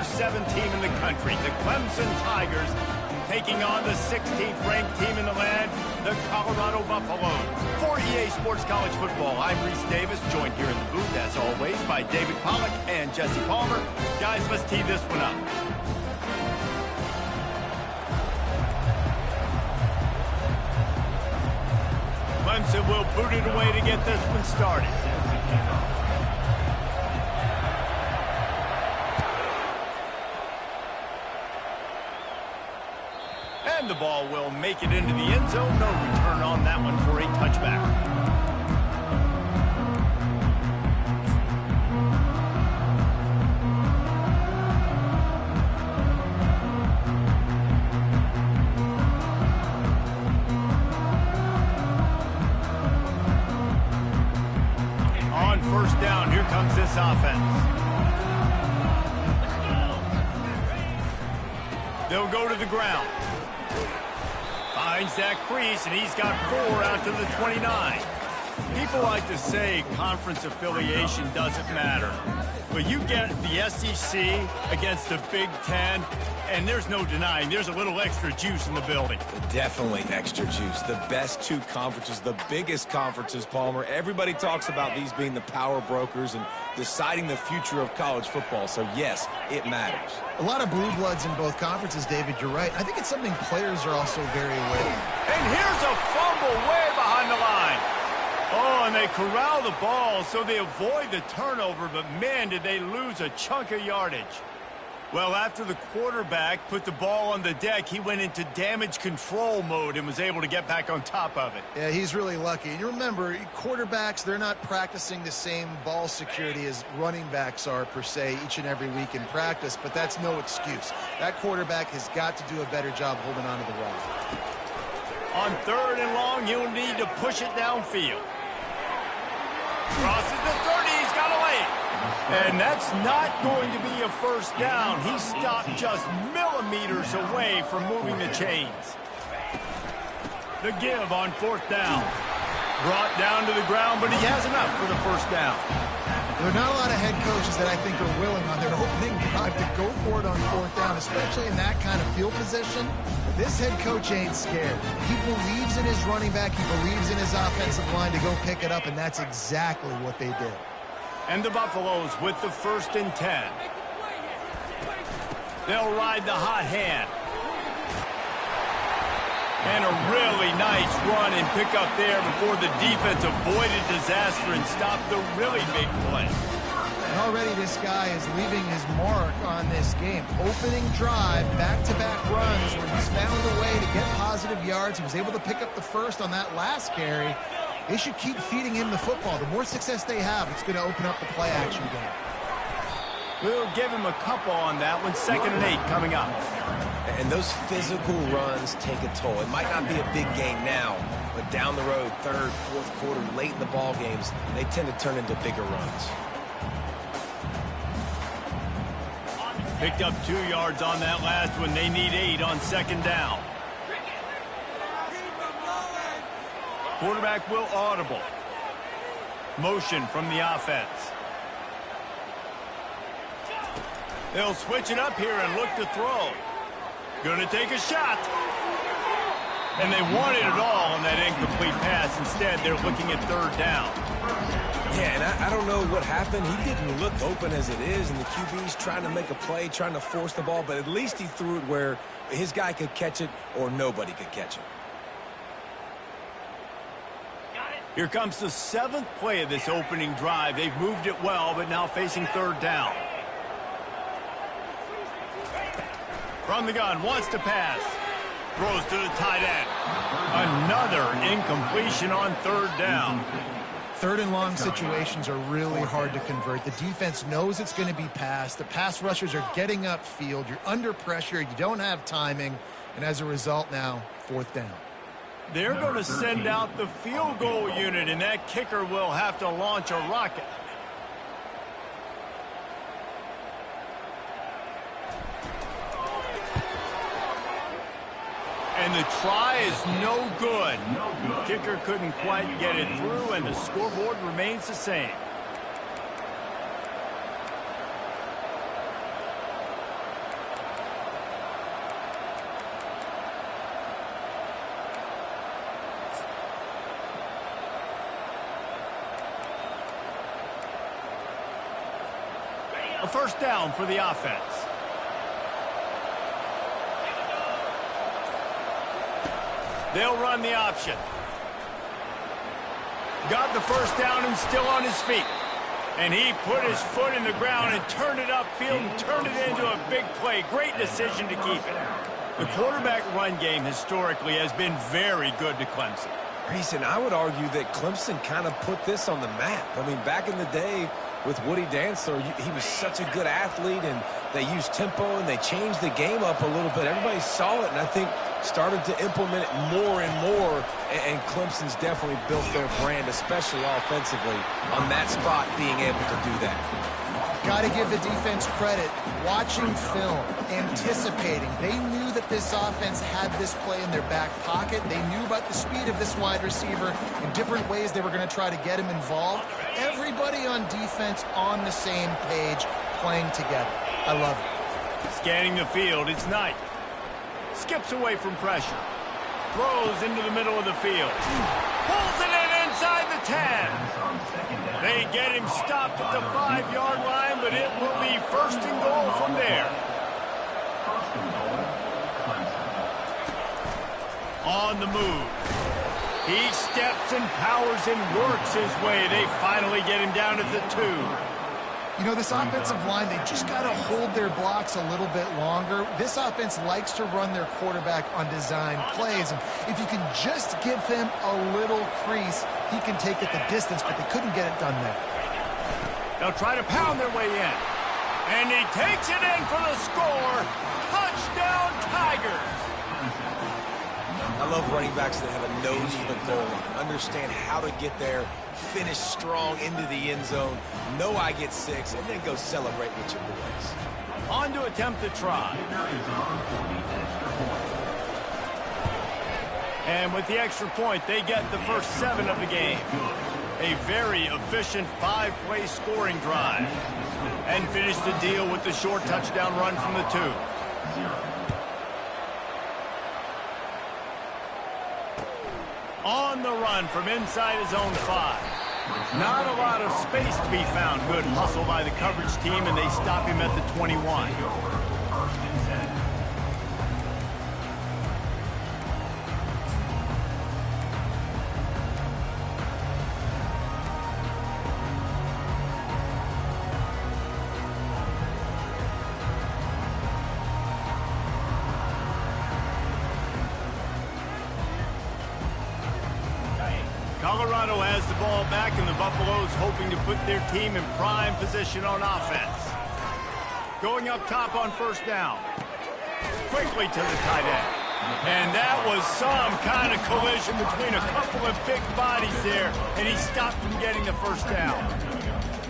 7 team in the country, the Clemson Tigers, taking on the 16th ranked team in the land, the Colorado Buffaloes. For EA Sports College Football, I'm Reese Davis, joined here in the booth, as always, by David Pollack and Jesse Palmer. Guys, let's tee this one up. Clemson will boot it away to get this one started. And the ball will make it into the end zone. No return on that one for a touchback. On first down, here comes this offense. They'll go to the ground. Finds that crease, and he's got 4 out to the 29. People like to say conference affiliation doesn't matter. But you get the SEC against the Big Ten, and there's no denying there's a little extra juice in the building. Definitely extra juice. The best 2 conferences, the biggest conferences, Palmer. Everybody talks about these being the power brokers and deciding the future of college football. So, yes, it matters. A lot of blue bloods in both conferences, David. You're right. I think it's something players are also very aware of. And here's a fumble way behind the line. Oh, and they corral the ball so they avoid the turnover, but man, did they lose a chunk of yardage. Well, after the quarterback put the ball on the deck, he went into damage control mode and was able to get back on top of it. Yeah, he's really lucky. And you remember, quarterbacks, they're not practicing the same ball security as running backs are, per se, each and every week in practice, but that's no excuse. That quarterback has got to do a better job holding on to the rock. On 3rd and long, you'll need to push it downfield. Crosses the 30, he's got away. And that's not going to be a first down. He stopped just millimeters away from moving the chains. The give on 4th down. Brought down to the ground, but he has enough for the first down. There are not a lot of head coaches that I think are willing on their opening drive to go for it on 4th down, especially in that kind of field position. This head coach ain't scared. He believes in his running back. He believes in his offensive line to go pick it up, and that's exactly what they did. And the Buffaloes with the 1st and 10. They'll ride the hot hand. And a really nice run and pick up there before the defense avoided disaster and stopped the really big play. And already this guy is leaving his mark on this game. Opening drive, back-to-back runs where he's found a way to get positive yards. He was able to pick up the first on that last carry. They should keep feeding him the football. The more success they have, it's going to open up the play-action game. We'll give him a couple on that one. 2nd and 8 coming up. And those physical runs take a toll. It might not be a big game now, but down the road, 3rd, 4th quarter, late in the ball games, they tend to turn into bigger runs. Picked up 2 yards on that last one. They need 8 on 2nd down. Quarterback will audible. Motion from the offense. They'll switch it up here and look to throw. Gonna take a shot. And they wanted it all on that incomplete pass. Instead, they're looking at 3rd down. Yeah, and I don't know what happened. He didn't look open as it is, and the QB's trying to make a play, trying to force the ball, but at least he threw it where his guy could catch it or nobody could catch it. Here comes the 7th play of this opening drive. They've moved it well, but now facing 3rd down. From the gun, wants to pass. Throws to the tight end. Another incompletion on 3rd down. 3rd and long situations are really hard to convert. The defense knows it's going to be passed. The pass rushers are getting upfield. You're under pressure. You don't have timing. And as a result now, 4th down. They're going to send out the field goal unit, and that kicker will have to launch a rocket. And the try is no good. Kicker couldn't quite get it through, and the scoreboard remains the same. first down for the offense. They'll run the option. Got the first down and still on his feet. And he put his foot in the ground and turned it upfield and turned it into a big play. Great decision to keep it. The quarterback run game historically has been very good to Clemson. Reese, and I would argue that Clemson kind of put this on the map. I mean, back in the day with Woody Dantzler, he was such a good athlete, and they used tempo, and they changed the game up a little bit. Everybody saw it, and I think started to implement it more and more, and Clemson's definitely built their brand, especially offensively, on that spot being able to do that. Got to give the defense credit. Watching film, anticipating. They knew that this offense had this play in their back pocket. They knew about the speed of this wide receiver in different ways they were going to try to get him involved. Everybody on defense on the same page, playing together. I love it. Scanning the field, it's Knight. Skips away from pressure. Throws into the middle of the field. Pulls it in inside the 10. They get him stopped at the 5-yard line, but it will be first and goal from there. On the move. He steps and powers and works his way. They finally get him down at the 2. You know, this offensive line, they just got to hold their blocks a little bit longer. This offense likes to run their quarterback on design plays. And if you can just give him a little crease, he can take it the distance, but they couldn't get it done there. They'll try to pound their way in. And he takes it in for the score. Touchdown, Tigers. I love running backs that have a nose for the goal line, understand how to get there, finish strong into the end zone, know I get 6, and then go celebrate with your boys. On to attempt the try. And with the extra point, they get the first 7 of the game. A very efficient 5-play scoring drive. And finish the deal with the short touchdown run from the 2. On the run from inside his own 5. Not a lot of space to be found. Good hustle by the coverage team, and they stop him at the 21. Colorado has the ball back, and the Buffaloes hoping to put their team in prime position on offense. Going up top on first down. Quickly to the tight end. And that was some kind of collision between a couple of big bodies there, and he stopped from getting the first down.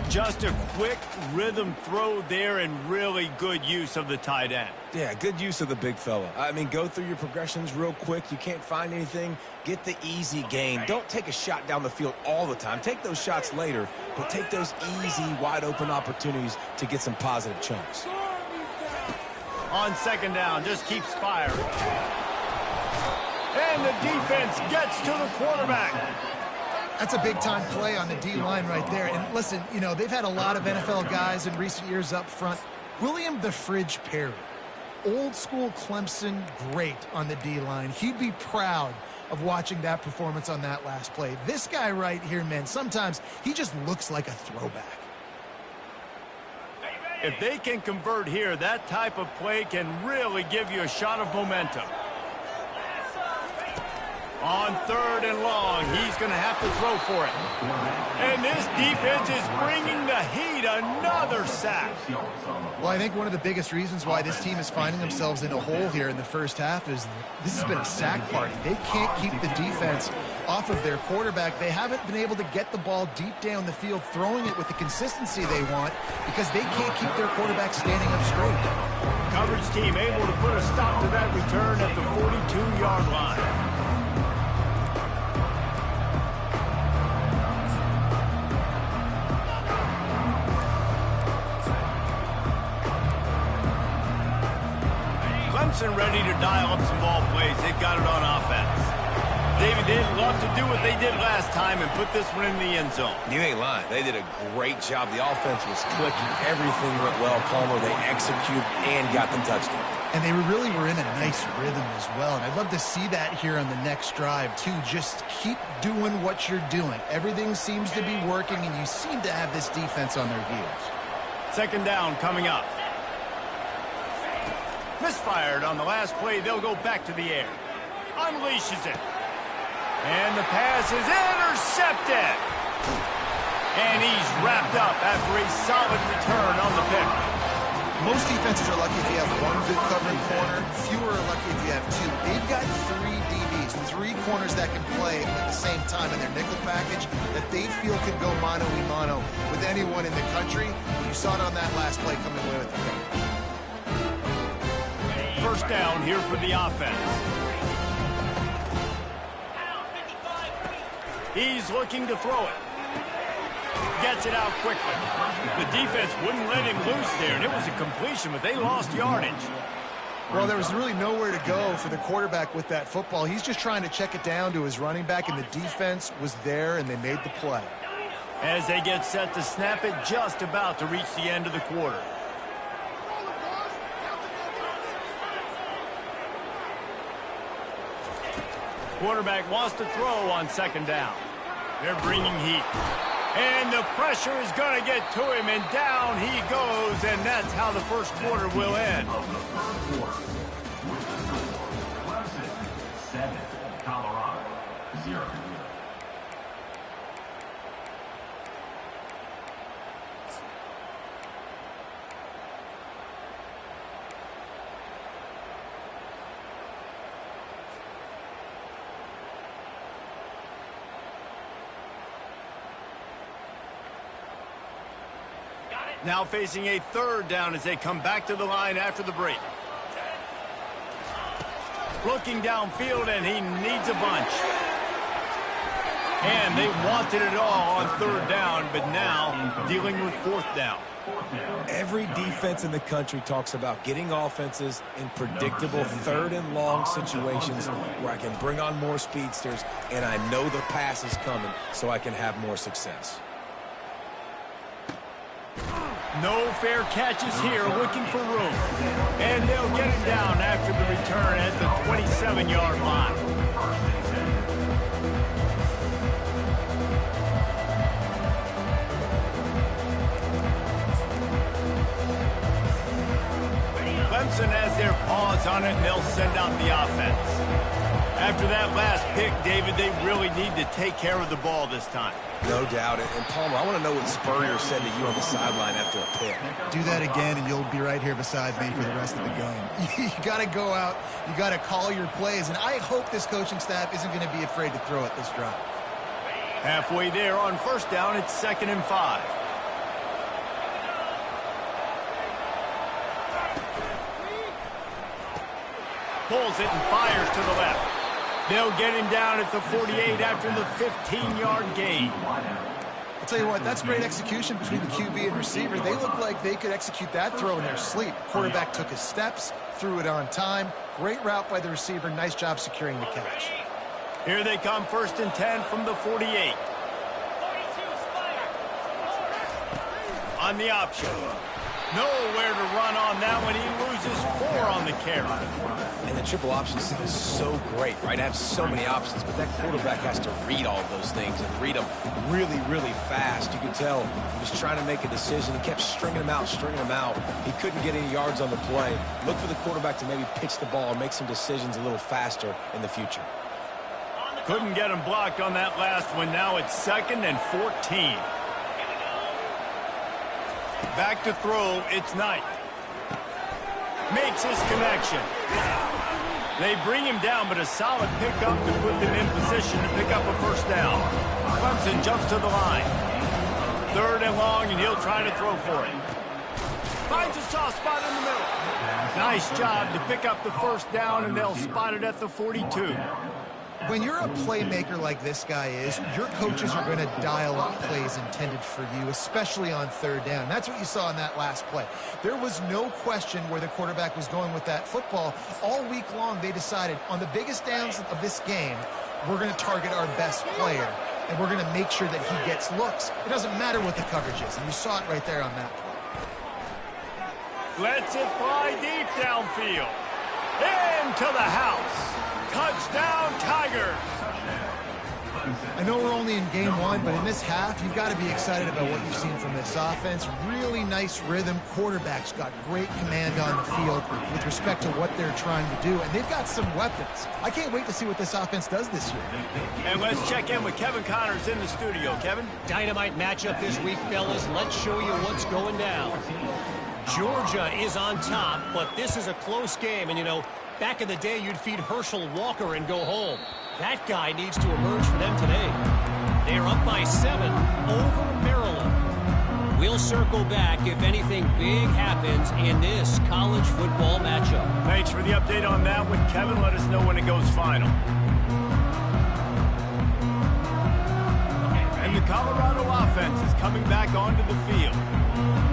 Just a quick rhythm throw there and really good use of the tight end. Yeah, good use of the big fella. I mean, go through your progressions real quick. You can't find anything. Get the easy gain. Don't take a shot down the field all the time. Take those shots later, but take those easy, wide-open opportunities to get some positive chunks. On second down, just keeps firing. And the defense gets to the quarterback. That's a big-time play on the D-line right there. And listen, you know, they've had a lot of NFL guys in recent years up front. William the Fridge Perry, old-school Clemson great on the D-line. He'd be proud of watching that performance on that last play. This guy right here, man, sometimes he just looks like a throwback. If they can convert here, that type of play can really give you a shot of momentum. On third and long, he's going to have to throw for it. And this defense is bringing the heat. Another sack. Well, I think one of the biggest reasons why this team is finding themselves in a hole here in the first half is this has been a sack party. They can't keep the defense off of their quarterback. They haven't been able to get the ball deep down the field, throwing it with the consistency they want because they can't keep their quarterback standing up straight. Coverage team able to put a stop to that return at the 42-yard line. Clemson ready to dial up some ball plays. They've got it on offense. David, they'd love to do what they did last time and put this one in the end zone. You ain't lying. They did a great job. The offense was clicking. Everything went well. Palmer, they executed and got the touchdown. And they really were in a nice rhythm as well. And I'd love to see that here on the next drive, too. Just keep doing what you're doing. Everything seems to be working, and you seem to have this defense on their heels. Second down coming up. Misfired on the last play. They'll go back to the air. Unleashes it. And the pass is intercepted. And he's wrapped up after a solid return on the pick. Most defenses are lucky if you have one good covering corner. Fewer are lucky if you have two. They've got three DBs, three corners that can play at the same time in their nickel package that they feel can go mano-a-mano with anyone in the country. You saw it on that last play coming away with the pick. First down here for the offense. He's looking to throw it. Gets it out quickly. The defense wouldn't let him loose there, and it was a completion, but they lost yardage. Well, there was really nowhere to go for the quarterback with that football. He's just trying to check it down to his running back, and the defense was there, and they made the play. As they get set to snap it, just about to reach the end of the quarter. Quarterback wants to throw on second down. They're bringing heat. And the pressure is going to get to him, and down he goes, and that's how the first quarter will end. Clemson 7, Colorado 0. Now facing a third down as they come back to the line after the break. Looking downfield, and he needs a bunch. And they wanted it all on third down, but now dealing with fourth down. Every defense in the country talks about getting offenses in predictable third and long situations where I can bring on more speedsters, and I know the pass is coming so I can have more success. No fair catches here, looking for room. And they'll get him down after the return at the 27-yard line. Clemson has their paws on it, and they'll send out the offense. After that last pick, David, they really need to take care of the ball this time. No doubt. And Palmer, I want to know what Spurrier said to you on the sideline after a pick. Do that again, and you'll be right here beside me for the rest of the game. You got to go out. You got to call your plays, and I hope this coaching staff isn't going to be afraid to throw it this drive. Halfway there on first down, it's 2nd and 5. Pulls it and fires to the left. They'll get him down at the 48 after the 15-yard gain. I'll tell you what, that's great execution between the QB and receiver. They look like they could execute that throw in their sleep. Quarterback took his steps, threw it on time. Great route by the receiver. Nice job securing the catch. Here they come, 1st and 10 from the 48. On the option. Nowhere to run on that one. He loses 4 on the carry. And the triple option sounds so great, right? I have so many options, but that quarterback has to read all of those things and read them really, really fast. You could tell he was trying to make a decision. He kept stringing them out, stringing them out. He couldn't get any yards on the play. Look for the quarterback to maybe pitch the ball and make some decisions a little faster in the future. Couldn't get him blocked on that last one. Now it's 2nd and 14. Back to throw, it's Knight. Makes his connection. They bring him down, but a solid pickup to put them in position to pick up a first down. Clemson jumps to the line. 3rd and long, and he'll try to throw for it. Finds a soft spot in the middle. Nice job to pick up the first down, and they'll spot it at the 42. When you're a playmaker like this guy is, your coaches are going to dial up plays intended for you, especially on 3rd down. That's what you saw in that last play. There was no question where the quarterback was going with that football. All week long, they decided on the biggest downs of this game, we're going to target our best player, and we're going to make sure that he gets looks. It doesn't matter what the coverage is, and you saw it right there on that play. Lets it fly deep downfield. Into the house. Touchdown, Tigers. I know we're only in game one, but in this half, you've got to be excited about what you've seen from this offense. Really nice rhythm. Quarterback's got great command on the field with respect to what they're trying to do, and they've got some weapons. I can't wait to see what this offense does this year. And let's check in with Kevin Connors in the studio. Kevin? Dynamite matchup this week, fellas. Let's show you what's going down. Georgia is on top, but this is a close game. And, you know, back in the day, you'd feed Herschel Walker and go home. That guy needs to emerge for them today. They are up by 7 over Maryland. We'll circle back if anything big happens in this college football matchup. Thanks for the update on that one, Kevin. Let us know when it goes final. And the Colorado offense is coming back onto the field.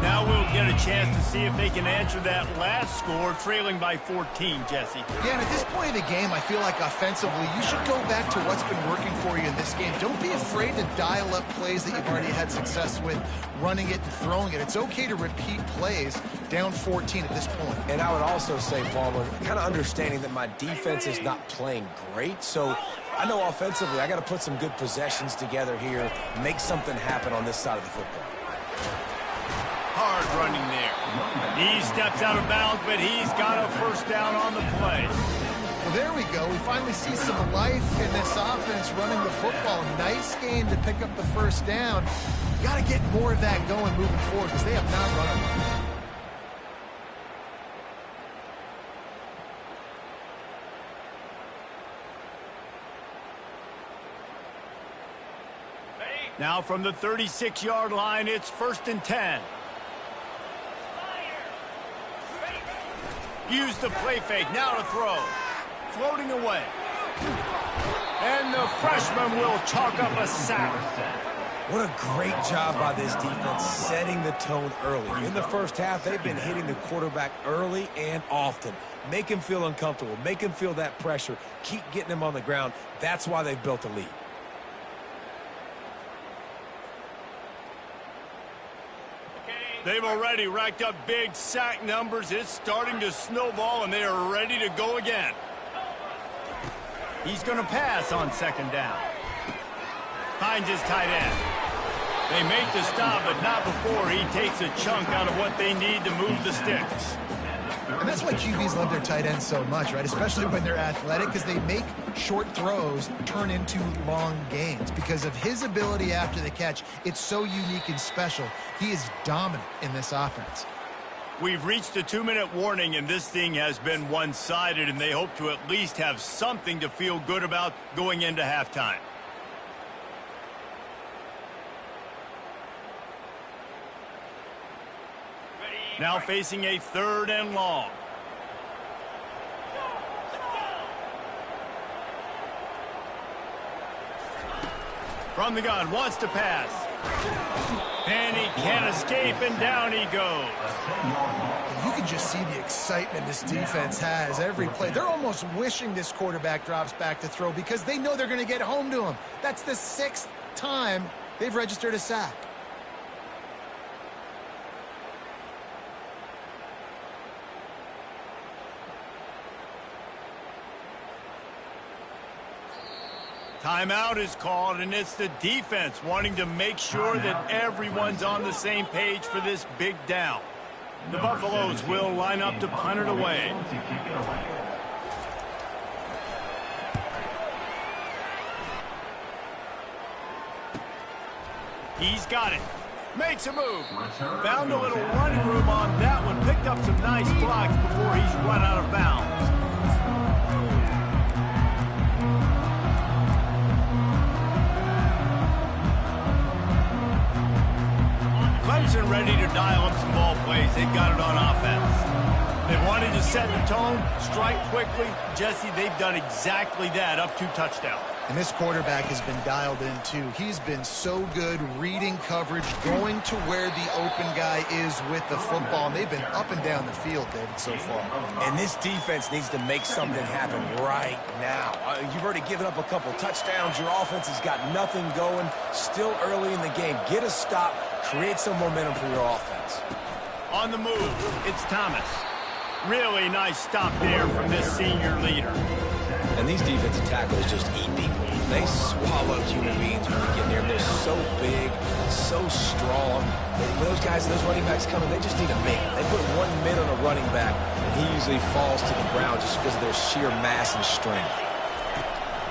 Now we'll get a chance to see if they can answer that last score, trailing by 14, Jesse. Yeah, and at this point of the game, I feel like offensively, you should go back to what's been working for you in this game. Don't be afraid to dial up plays that you've already had success with, running it and throwing it. It's okay to repeat plays down 14 at this point. And I would also say, Palmer, kind of understanding that my defense is not playing great, so I know offensively I got to put some good possessions together here, make something happen on this side of the football. Hard running there. He steps out of bounds, but he's got a first down on the play. Well, there we go. We finally see some life in this offense running the football. Nice game to pick up the first down. You got to get more of that going moving forward because they have not run a lot. Now from the 36-yard line, it's 1st and 10. Use the play fake, now to throw. Floating away. And the freshman will chalk up a sack. What a great job by this defense setting the tone early. In the first half, they've been hitting the quarterback early and often. Make him feel uncomfortable. Make him feel that pressure. Keep getting him on the ground. That's why they've built a lead. They've already racked up big sack numbers. It's starting to snowball, and they are ready to go again. He's going to pass on 2nd down. Finds his tight end. They make the stop, but not before he takes a chunk out of what they need to move the sticks. And that's why QBs love their tight ends so much, right? Especially when they're athletic, because they make short throws turn into long gains. Because of his ability after the catch, it's so unique and special. He is dominant in this offense. We've reached a 2-minute warning, and this thing has been one-sided, and they hope to at least have something to feel good about going into halftime. Now facing a 3rd and long. From the gun, wants to pass. And he can't escape, and down he goes. You can just see the excitement this defense has every play. They're almost wishing this quarterback drops back to throw because they know they're going to get home to him. That's the 6th time they've registered a sack. Timeout is called, and it's the defense wanting to make sure that everyone's on the same page for this big down. The Buffaloes will line up to punt it away. He's got it. Makes a move. Found a little running room on that one. Picked up some nice blocks before he's run out of bounds. Clemson ready to dial up some ball plays. They've got it on offense. They wanted to set the tone, strike quickly. Jesse, they've done exactly that, up 2 touchdowns. And this quarterback has been dialed in, too. He's been so good reading coverage, going to where the open guy is with the football. And they've been up and down the field, David, so far. And this defense needs to make something happen right now. You've already given up a couple touchdowns. Your offense has got nothing going. Still early in the game. Get a stop. Create some momentum for your offense. On the move, it's Thomas. Really nice stop there from this senior leader. And these defensive tackles just eat people. They swallow human beings when they get near them. They're so big, so strong. When those guys, those running backs come in, they just need a mid. They put one mid on a running back, and he usually falls to the ground just because of their sheer mass and strength.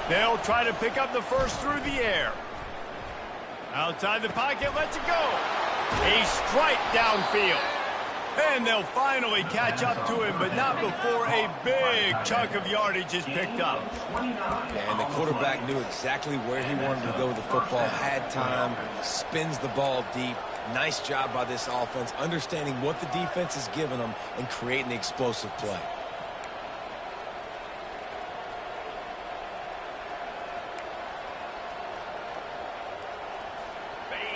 They'll try to pick up the first through the air. Outside the pocket, lets it go. A strike downfield. And they'll finally catch up to him, but not before a big chunk of yardage is picked up. And the quarterback knew exactly where he wanted to go with the football, had time, spins the ball deep. Nice job by this offense, understanding what the defense is giving them and creating the explosive play.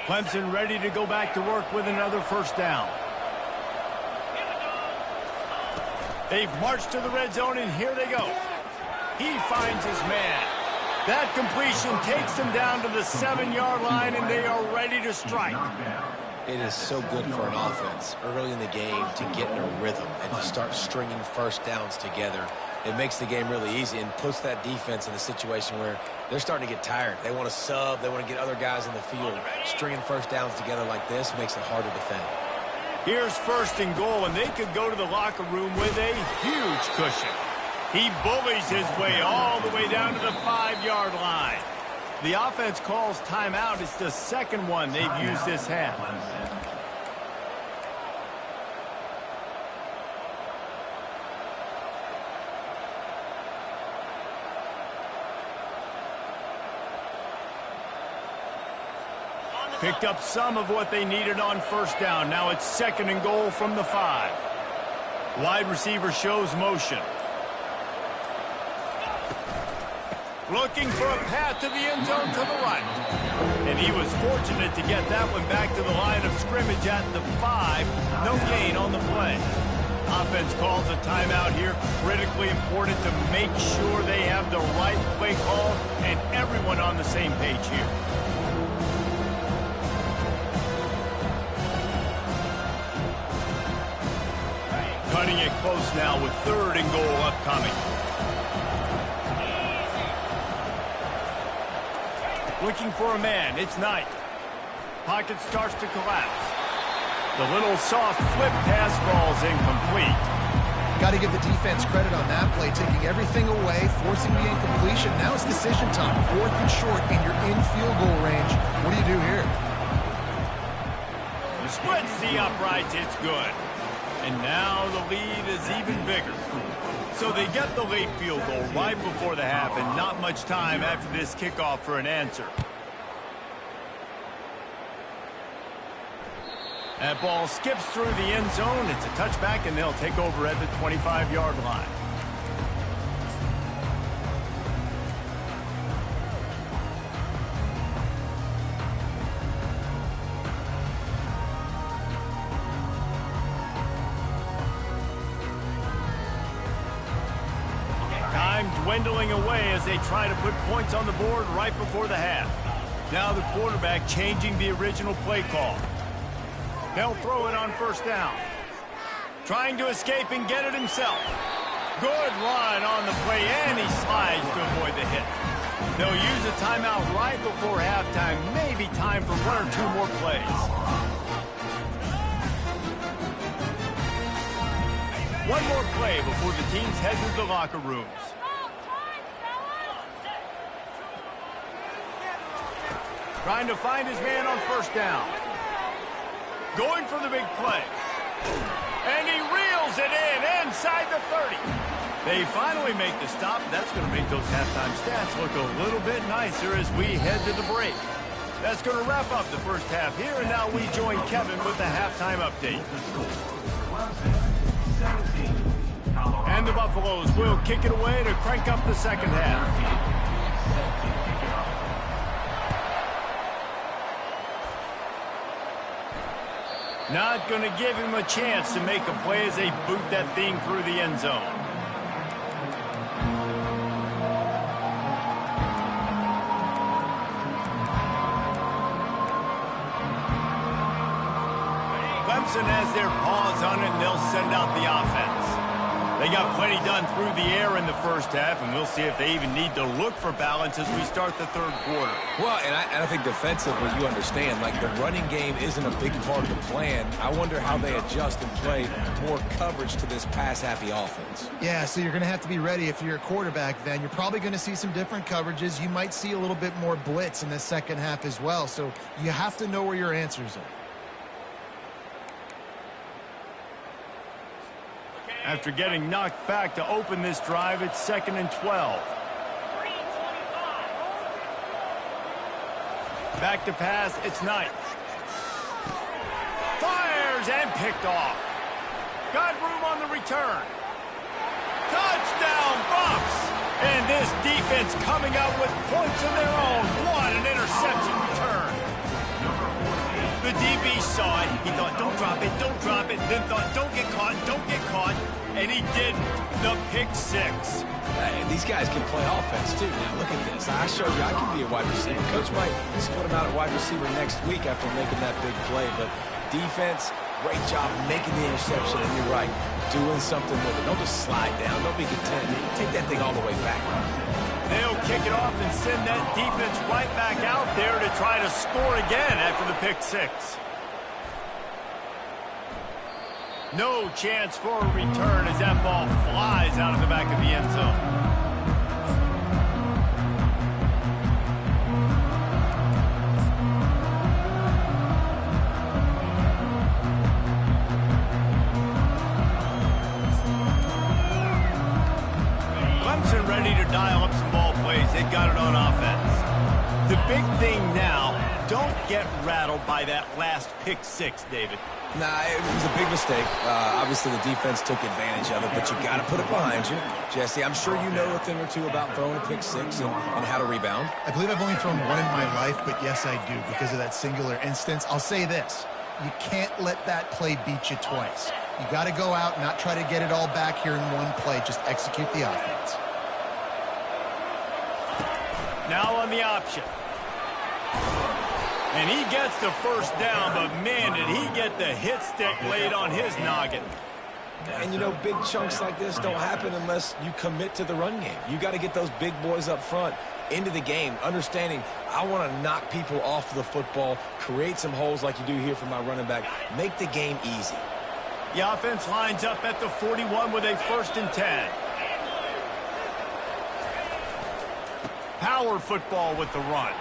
Clemson ready to go back to work with another first down. They've marched to the red zone, and here they go. He finds his man. That completion takes them down to the 7-yard line, and they are ready to strike. It is so good for an offense early in the game to get in a rhythm and to start stringing first downs together. It makes the game really easy and puts that defense in a situation where they're starting to get tired. They want to sub. They want to get other guys in the field. Stringing first downs together like this makes it hard to defend. Here's first and goal, and they could go to the locker room with a huge cushion. He bullies his way all the way down to the 5-yard line. The offense calls timeout. It's the second one they've used this half. Picked up some of what they needed on first down. Now it's second and goal from the 5. Wide receiver shows motion. Looking for a path to the end zone to the right. And he was fortunate to get that one back to the line of scrimmage at the 5. No gain on the play. Offense calls a timeout here. Critically important to make sure they have the right play call and everyone on the same page here. Cutting it close now with third and goal upcoming. Looking for a man. It's Knight. Pocket starts to collapse. The little soft flip pass falls incomplete. Got to give the defense credit on that play, taking everything away, forcing the incompletion. Now it's decision time. 4th and short, and you're in field goal range. What do you do here? Splits the uprights. It's good. And now the lead is even bigger. So they get the late field goal right before the half, and not much time after this kickoff for an answer. That ball skips through the end zone. It's a touchback, and they'll take over at the 25-yard line. Dwindling away as they try to put points on the board right before the half. Now the quarterback changing the original play call. They'll throw it on first down. Trying to escape and get it himself. Good run on the play, and he slides to avoid the hit. They'll use a timeout right before halftime. Maybe time for 1 or 2 more plays. One more play before the teams head to the locker rooms. Trying to find his man on first down. Going for the big play. And he reels it in inside the 30. They finally make the stop. That's going to make those halftime stats look a little bit nicer as we head to the break. That's going to wrap up the first half here, and now we join Kevin with the halftime update. And the Buffaloes will kick it away to crank up the second half. Not going to give him a chance to make a play as they boot that thing through the end zone. Clemson has their paws on it, and they'll send out the offense. They got plenty done through the air in the first half, and we'll see if they even need to look for balance as we start the third quarter. Well, and I think defensively, you understand, like the running game isn't a big part of the plan. I wonder how they adjust and play more coverage to this pass-happy offense. Yeah, so you're going to have to be ready if you're a quarterback then. You're probably going to see some different coverages. You might see a little bit more blitz in the second half as well, so you have to know where your answers are. After getting knocked back to open this drive, it's 2nd and 12. Back to pass, it's Knight. Fires and picked off. Got room on the return. Touchdown, Bucks! And this defense coming out with points of their own. What an interception return. The DB saw it. He thought, don't drop it, then thought, don't get caught, and he didn't. The pick six. These guys can play offense, too. Now, look at this. I showed you I can be a wide receiver. Coach might split him out at wide receiver next week after making that big play, but defense, great job making the interception, and you're right, doing something with it. Don't just slide down. Don't be content. Take that thing all the way back. They'll kick it off and send that defense right back out there to try to score again after the pick six. No chance for a return as that ball flies out of the back of the end zone. Clemson ready to dial up some ball plays. They got it on offense. The big thing now, don't get rattled by that last pick six, David. Nah, it was a big mistake. Obviously, the defense took advantage of it, but you got to put it behind you. Jesse, I'm sure you know a thing or two about throwing a pick six and how to rebound. I believe I've only thrown one in my life, but yes, I do because of that singular instance. I'll say this. You can't let that play beat you twice. You got to go out and not try to get it all back here in one play. Just execute the offense. Now on the option. And he gets the first down, but man, did he get the hit stick laid on his noggin. And, you know, big chunks like this don't happen unless you commit to the run game. You got to get those big boys up front into the game, understanding I want to knock people off the football, create some holes like you do here for my running back, make the game easy. The offense lines up at the 41 with a 1st and 10. Power football with the run.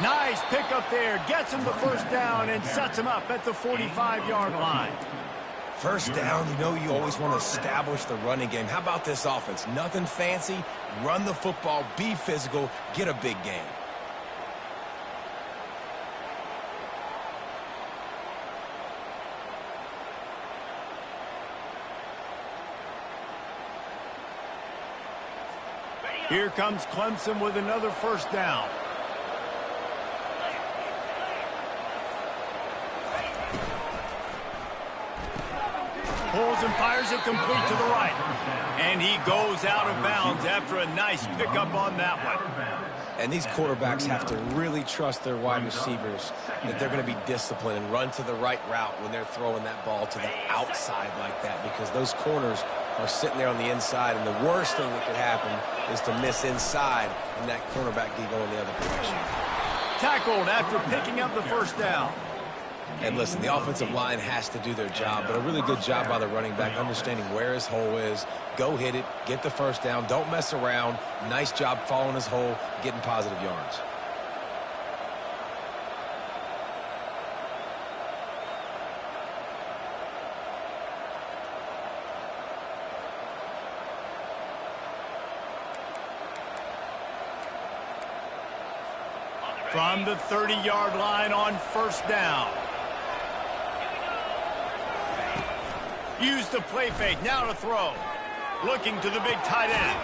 Nice pickup there. Gets him the first down and sets him up at the 45-yard line. First down, you know you always want to establish the running game. How about this offense? Nothing fancy. Run the football, be physical, get a big game. Here comes Clemson with another first down. Pulls and fires it complete to the right. And he goes out of bounds after a nice pickup on that one. And these quarterbacks have to really trust their wide receivers that they're going to be disciplined and run to the right route when they're throwing that ball to the outside like that, because those corners are sitting there on the inside, and the worst thing that could happen is to miss inside and that cornerback be going the other direction. Tackled after picking up the first down. And listen, the offensive line has to do their job, but a really good job by the running back, understanding where his hole is. Go hit it, get the first down, don't mess around. Nice job following his hole, getting positive yards. From the 30-yard line on first down. Use the play fake, now to throw. Looking to the big tight end.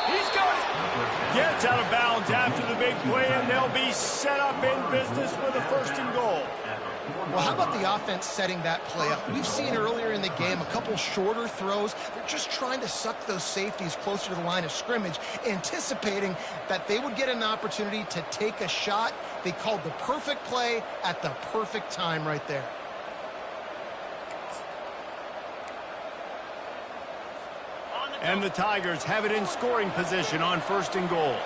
He's got it. Gets out of bounds after the big play, and they'll be set up in business with a 1st and goal. Well, how about the offense setting that play up? We've seen earlier in the game a couple shorter throws. They're just trying to suck those safeties closer to the line of scrimmage, anticipating that they would get an opportunity to take a shot. They called the perfect play at the perfect time right there. And the Tigers have it in scoring position on 1st and goal.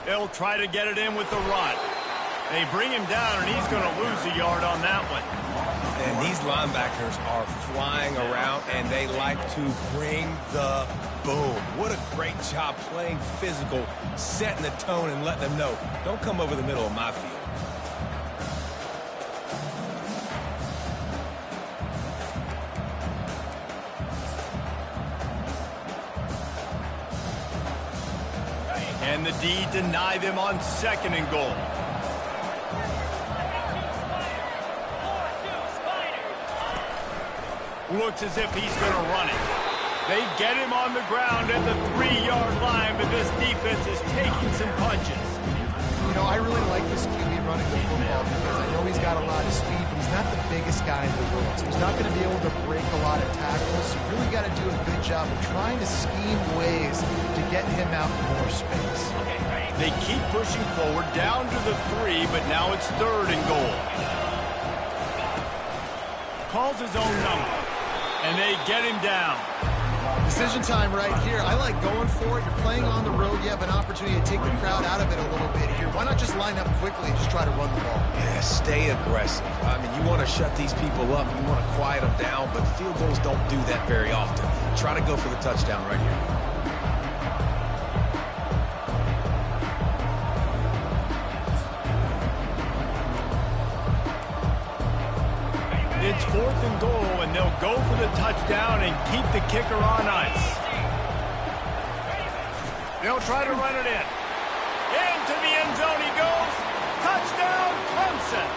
They'll try to get it in with the run. They bring him down, and he's going to lose a yard on that one. And these linebackers are flying around, and they like to bring the boom. What a great job playing physical, setting the tone, and letting them know, don't come over the middle of my field. And the D deny them on 2nd and goal. Looks as if he's going to run it. They get him on the ground at the 3-yard line, but this defense is taking some punches. You know, I really like this QB running the football because I know he's got a lot of speed, but he's not the biggest guy in the world. So he's not going to be able to break a lot of tackles. You really got to do a good job of trying to scheme ways to get him out in more space. They keep pushing forward down to the 3, but now it's 3rd and goal. Calls his own number, and they get him down. Decision time right here. I like going for it. You're playing on the road. You have an opportunity to take the crowd out of it a little bit here. Why not just line up quickly and just try to run the ball? Yeah, stay aggressive. I mean, you want to shut these people up. You want to quiet them down, but field goals don't do that very often. Try to go for the touchdown right here. It's 4th and goal, and they'll go for the touchdown and keep the kicker on ice. They'll try to run it in. Into the end zone he goes. Touchdown, Clemson.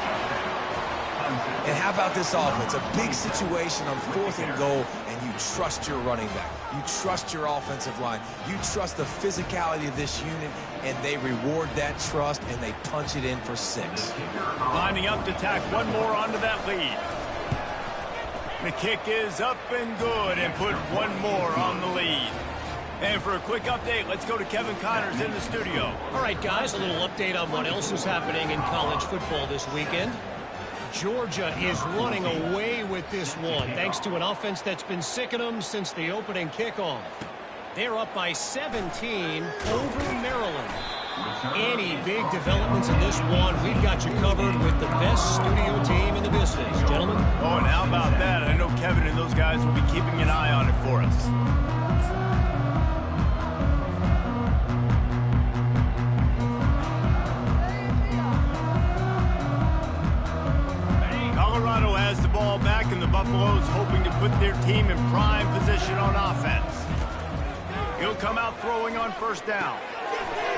And how about this offense? A big situation on 4th and goal, and you trust your running back. You trust your offensive line. You trust the physicality of this unit, and they reward that trust, and they punch it in for 6. Lining up to tack one more onto that lead. The kick is up and good, and put one more on the lead. And for a quick update, let's go to Kevin Connors in the studio. All right, guys, a little update on what else is happening in college football this weekend. Georgia is running away with this one, thanks to an offense that's been sicking them since the opening kickoff. They're up by 17 over Maryland. Any big developments in this one, we've got you covered with the best studio team in the business, gentlemen. Oh, and how about that? I know Kevin and those guys will be keeping an eye on it for us. Colorado has the ball back, and the Buffaloes hoping to put their team in prime position on offense. He'll come out throwing on 1st down.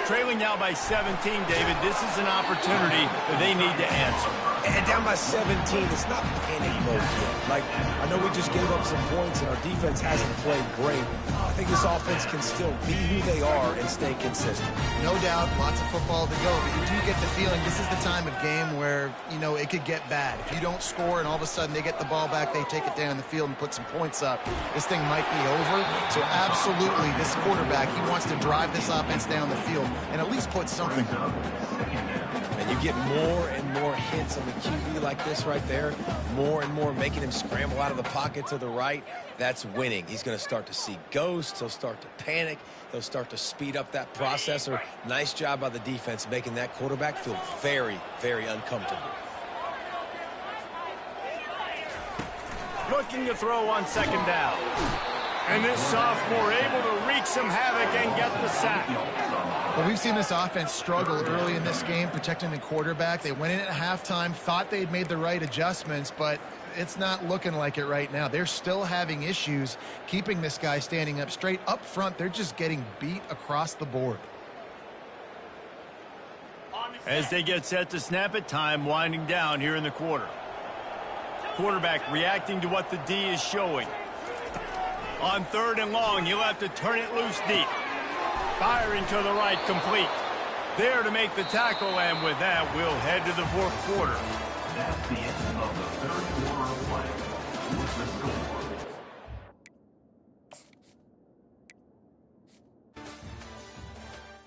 Trailing now by 17, David. This is an opportunity that they need to answer. And down by 17, it's not panic mode yet. Like, I know we just gave up some points, and our defense hasn't played great. I think this offense can still be who they are and stay consistent. No doubt, lots of football to go, but you do get the feeling this is the time of game where, you know, it could get bad. If you don't score and all of a sudden they get the ball back, they take it down the field and put some points up, this thing might be over. So absolutely, this quarterback, he wants to drive this offense down the field and at least put something up. And you get more and more hits on the QB like this right there, more and more making him scramble out of the pocket to the right. That's winning. He's going to start to see ghosts. He'll start to panic. He'll start to speed up that processor. Nice job by the defense making that quarterback feel very, very uncomfortable. Looking to throw on 2nd down. And this sophomore able to wreak some havoc and get the sack. Well, we've seen this offense struggle early in this game protecting the quarterback. They went in at halftime, thought they'd made the right adjustments, but it's not looking like it right now. They're still having issues keeping this guy standing up straight. Up front, they're just getting beat across the board. As they get set to snap it, time winding down here in the quarter. Quarterback reacting to what the D is showing. On 3rd and long, he'll have to turn it loose deep. Firing to the right, complete. there to make the tackle, and with that, we'll head to the fourth quarter. That's the end of the third quarter of play. What's the score?